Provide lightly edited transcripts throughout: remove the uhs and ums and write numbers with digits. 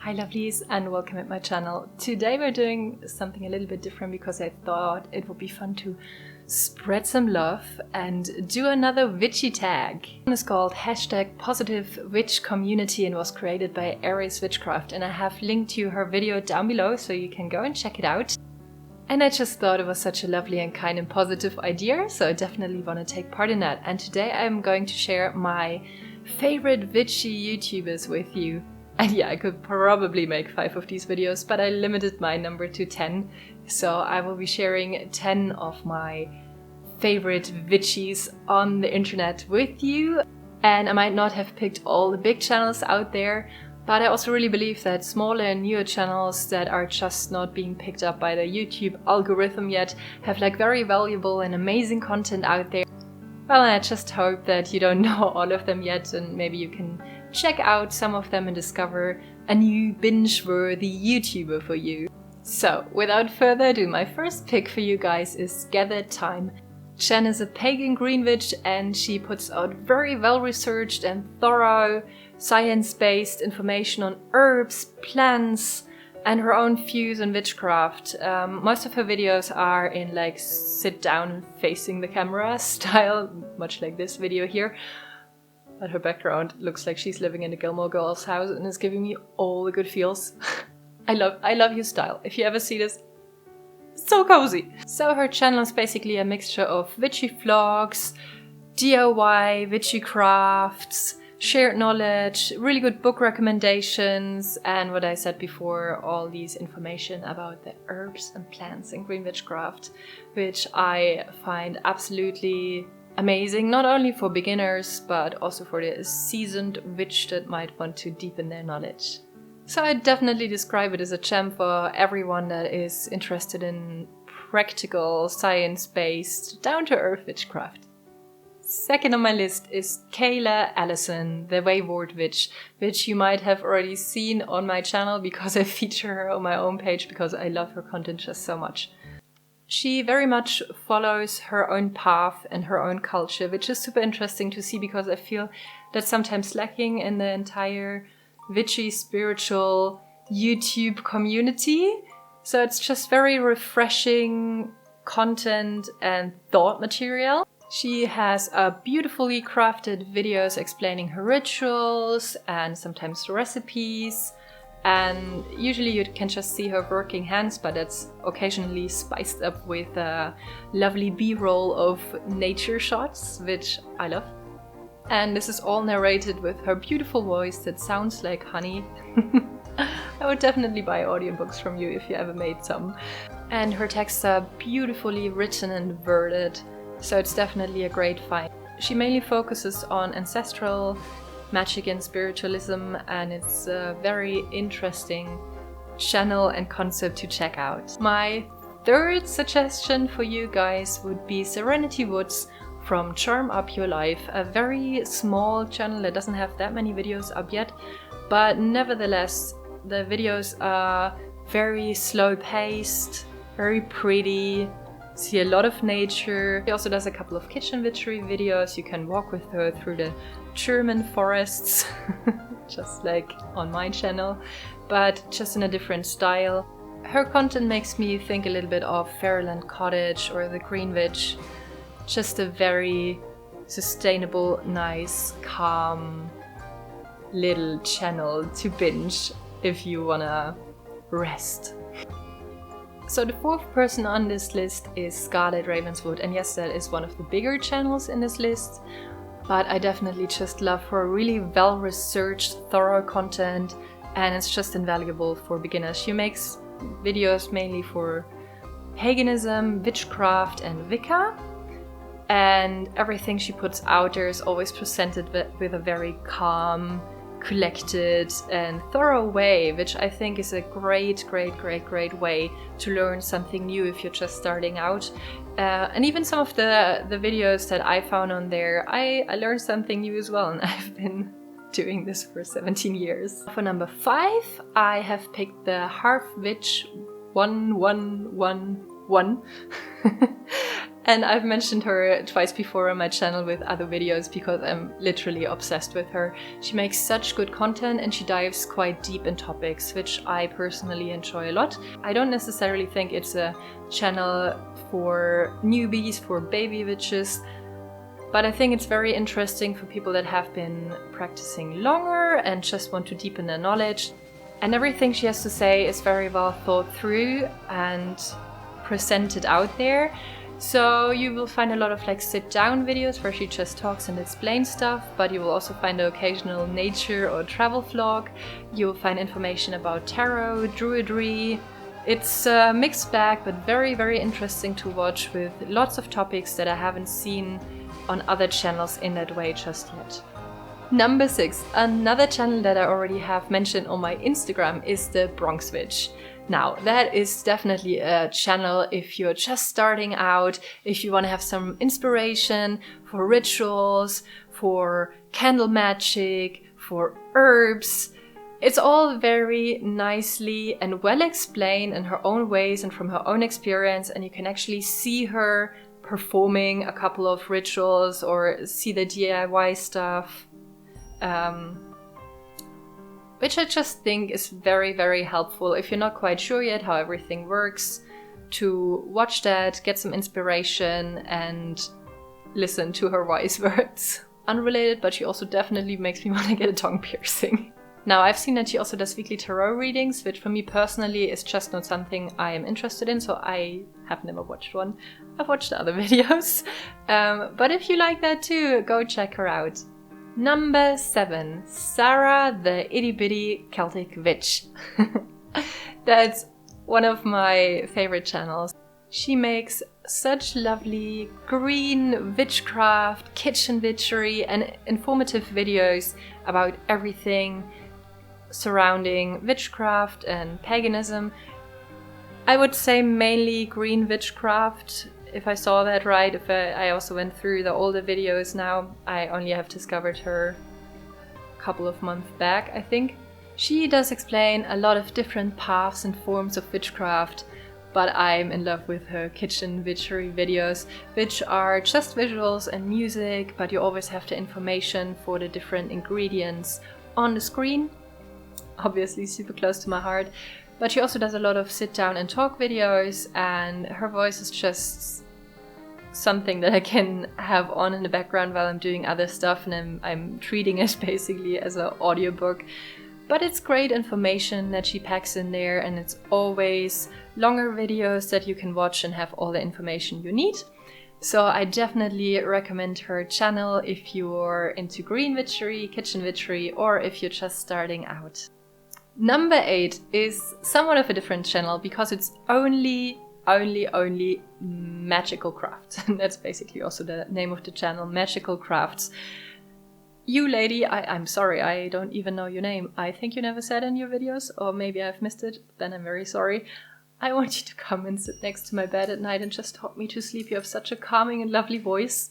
Hi lovelies and welcome at my channel. Today we're doing something a little bit different because I thought it would be fun to spread some love and do another witchy tag. It's called #positivewitchcommunity and was created by Eries Witchcraft, and I have linked to her video down below so you can go and check it out. And I just thought it was such a lovely and kind and positive idea, so I definitely want to take part in that. And today I'm going to share my favorite witchy YouTubers with you. And yeah, I could probably make 5 of these videos, but I limited my number to 10. So I will be sharing 10 of my favorite witchies on the internet with you. And I might not have picked all the big channels out there, but I also really believe that smaller and newer channels that are just not being picked up by the YouTube algorithm yet have like very valuable and amazing content out there. Well, I just hope that you don't know all of them yet, and maybe you can check out some of them and discover a new binge-worthy YouTuber for you. So, without further ado, my first pick for you guys is Gathered Time. Jen is a pagan green witch and she puts out very well-researched and thorough science-based information on herbs, plants, and her own views on witchcraft. Most of her videos are in like sit down and facing the camera style, much like this video here. But her background looks like she's living in a Gilmore Girls house and is giving me all the good feels. I love your style. If you ever see this, so cozy. So her channel is basically a mixture of witchy vlogs, DIY, witchy crafts, shared knowledge, really good book recommendations, and what I said before, all these information about the herbs and plants and green witchcraft, which I find absolutely amazing, not only for beginners, but also for the seasoned witch that might want to deepen their knowledge. So I definitely describe it as a gem for everyone that is interested in practical, science-based, down-to-earth witchcraft. Second on my list is Kayla Allison, the Wayward Witch, which you might have already seen on my channel because I feature her on my own page because I love her content just so much. She very much follows her own path and her own culture, which is super interesting to see because I feel that's sometimes lacking in the entire witchy spiritual YouTube community. So it's just very refreshing content and thought material. She has beautifully crafted videos explaining her rituals and sometimes recipes. And usually you can just see her working hands, but it's occasionally spiced up with a lovely B-roll of nature shots, which I love. And this is all narrated with her beautiful voice that sounds like honey. I would definitely buy audiobooks from you if you ever made some. And her texts are beautifully written and worded, so it's definitely a great find. She mainly focuses on ancestral magic and spiritualism, and it's a very interesting channel and concept to check out. My third suggestion for you guys would be Serenity Woods from Charm Up Your Life, a very small channel that doesn't have that many videos up yet, but nevertheless the videos are very slow paced, very pretty. See a lot of nature. She also does a couple of kitchen witchery videos. You can walk with her through the German forests, just like on my channel, but just in a different style. Her content makes me think a little bit of Fairyland Cottage or The Green Witch. Just a very sustainable, nice, calm little channel to binge if you wanna rest. So the fourth person on this list is Scarlet Ravenswood, and yes, that is one of the bigger channels in this list, but I definitely just love her really well-researched, thorough content, and it's just invaluable for beginners. She makes videos mainly for paganism, witchcraft, and Wicca, and everything she puts out there is always presented with a very calm, collected and thorough way, which I think is a great way to learn something new if you're just starting out. And even some of the videos that I found on there, I learned something new as well, and I've been doing this for 17 years. For number 5, I have picked the Harp Witch 1111. And I've mentioned her twice before on my channel with other videos because I'm literally obsessed with her. She makes such good content and she dives quite deep in topics, which I personally enjoy a lot. I don't necessarily think it's a channel for newbies, for baby witches, but I think it's very interesting for people that have been practicing longer and just want to deepen their knowledge. And everything she has to say is very well thought through and presented out there. So you will find a lot of like sit down videos where she just talks and explains stuff, but you will also find the occasional nature or travel vlog. You will find information about tarot, druidry. It's a mixed bag, but very, very interesting to watch with lots of topics that I haven't seen on other channels in that way just yet. Number 6, another channel that I already have mentioned on my Instagram is the Bronx Witch. Now, that is definitely a channel if you're just starting out, if you want to have some inspiration for rituals, for candle magic, for herbs. It's all very nicely and well explained in her own ways and from her own experience, and you can actually see her performing a couple of rituals or see the DIY stuff. Which I just think is very, very helpful if you're not quite sure yet how everything works, to watch that, get some inspiration and listen to her wise words. Unrelated, but she also definitely makes me want to get a tongue piercing. Now, I've seen that she also does weekly tarot readings, which for me personally is just not something I am interested in, so I have never watched one. I've watched the other videos. But if you like that too, go check her out. Number 7, Sarah the Itty Bitty Celtic Witch. That's one of my favorite channels. She makes such lovely green witchcraft, kitchen witchery and informative videos about everything surrounding witchcraft and paganism. I would say mainly green witchcraft, if I saw that right. If I also went through the older videos now. I only have discovered her a couple of months back, I think. She does explain a lot of different paths and forms of witchcraft, but I'm in love with her kitchen witchery videos, which are just visuals and music, but you always have the information for the different ingredients on the screen. Obviously super close to my heart. But she also does a lot of sit down and talk videos, and her voice is just something that I can have on in the background while I'm doing other stuff, and I'm treating it basically as an audiobook. But it's great information that she packs in there, and it's always longer videos that you can watch and have all the information you need. So I definitely recommend her channel if you're into green witchery, kitchen witchery, or if you're just starting out. Number 8 is somewhat of a different channel because it's only magical crafts. And that's basically also the name of the channel, Magical Crafts. You lady, I'm sorry, I don't even know your name. I think you never said in your videos, or maybe I've missed it, then I'm very sorry. I want you to come and sit next to my bed at night and just help me to sleep. You have such a calming and lovely voice.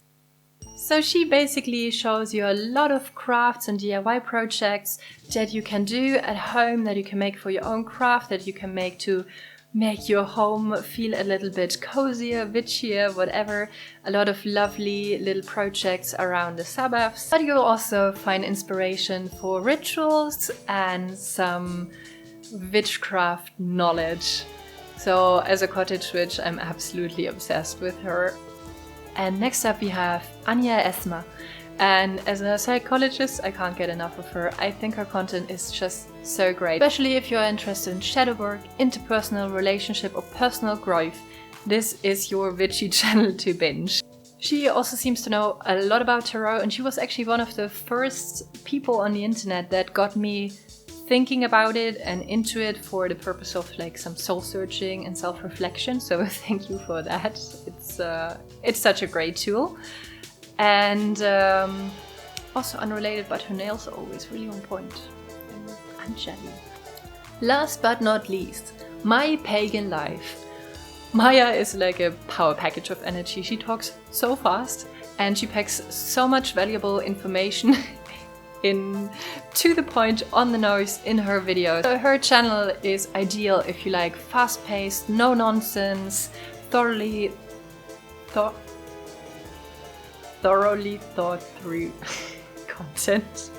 So she basically shows you a lot of crafts and DIY projects that you can do at home, that you can make for your own craft, that you can make to make your home feel a little bit cozier, witchier, whatever. A lot of lovely little projects around the suburbs. But you'll also find inspiration for rituals and some witchcraft knowledge. So as a cottage witch, I'm absolutely obsessed with her. And next up we have Anya Esma. And as a psychologist, I can't get enough of her. I think her content is just so great. Especially if you're interested in shadow work, interpersonal relationship or personal growth. This is your witchy channel to binge. She also seems to know a lot about tarot, and she was actually one of the first people on the internet that got me thinking about it and into it for the purpose of like some soul searching and self-reflection. So thank you for that. It's such a great tool. And also unrelated, but her nails are always really on point. I'm jelly. Last but not least, my Pagan Life. Maya is like a power package of energy. She talks so fast and she packs so much valuable information in to the point, on the nose in her videos. So her channel is ideal if you like fast-paced, no nonsense, thoroughly thoroughly thought through content.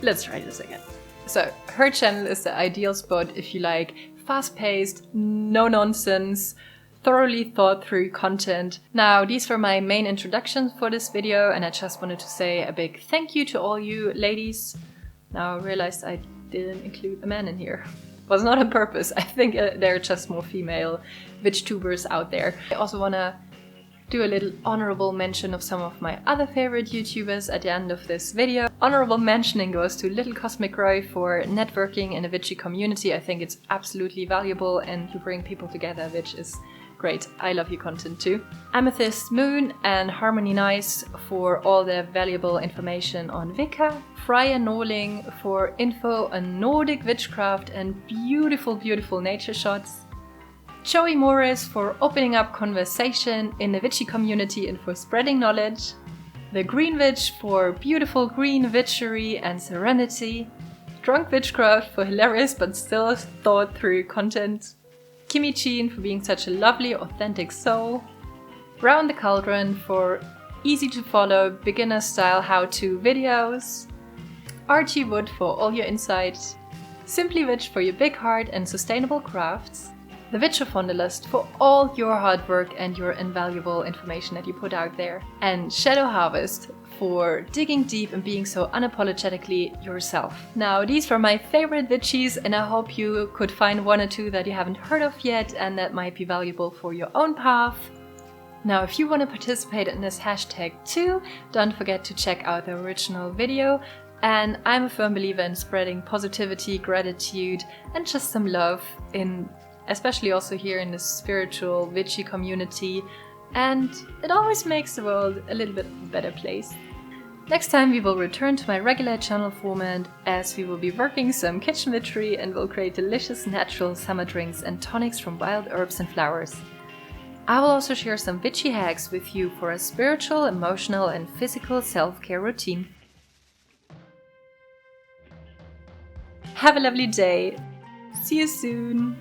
Let's try this again. So her channel is the ideal spot if you like fast-paced, no-nonsense, thoroughly thought through content. Now, these were my main introductions for this video, and I just wanted to say a big thank you to all you ladies. Now I realized I didn't include a man in here. It was not on purpose. I think there are just more female witchtubers out there. I also want to do a little honorable mention of some of my other favorite YouTubers at the end of this video. Honorable mentioning goes to Little Cosmic Roy for networking in a witchy community. I think it's absolutely valuable and you bring people together, which is great. I love your content too. Amethyst Moon and Harmony Nice for all their valuable information on Wicca. Freya Norling for info on Nordic witchcraft and beautiful, beautiful nature shots. Joey Morris for opening up conversation in the witchy community and for spreading knowledge. The Green Witch for beautiful green witchery and serenity. Drunk Witchcraft for hilarious but still thought through content. Kimmy Cheen for being such a lovely, authentic soul. Round the Cauldron for easy to follow, beginner style how-to videos. Archie Wood for all your insights. Simply Witch for your big heart and sustainable crafts. The Witcher Fondelist for all your hard work and your invaluable information that you put out there. And Shadow Harvest for digging deep and being so unapologetically yourself. Now, these were my favorite witchies, and I hope you could find one or two that you haven't heard of yet and that might be valuable for your own path. Now, if you want to participate in this hashtag too, don't forget to check out the original video. And I'm a firm believer in spreading positivity, gratitude, and just some love especially also here in the spiritual witchy community, and it always makes the world a little bit of a better place. Next time we will return to my regular channel format as we will be working some kitchen witchery and will create delicious natural summer drinks and tonics from wild herbs and flowers. I will also share some witchy hacks with you for a spiritual, emotional and physical self-care routine. Have a lovely day. See you soon.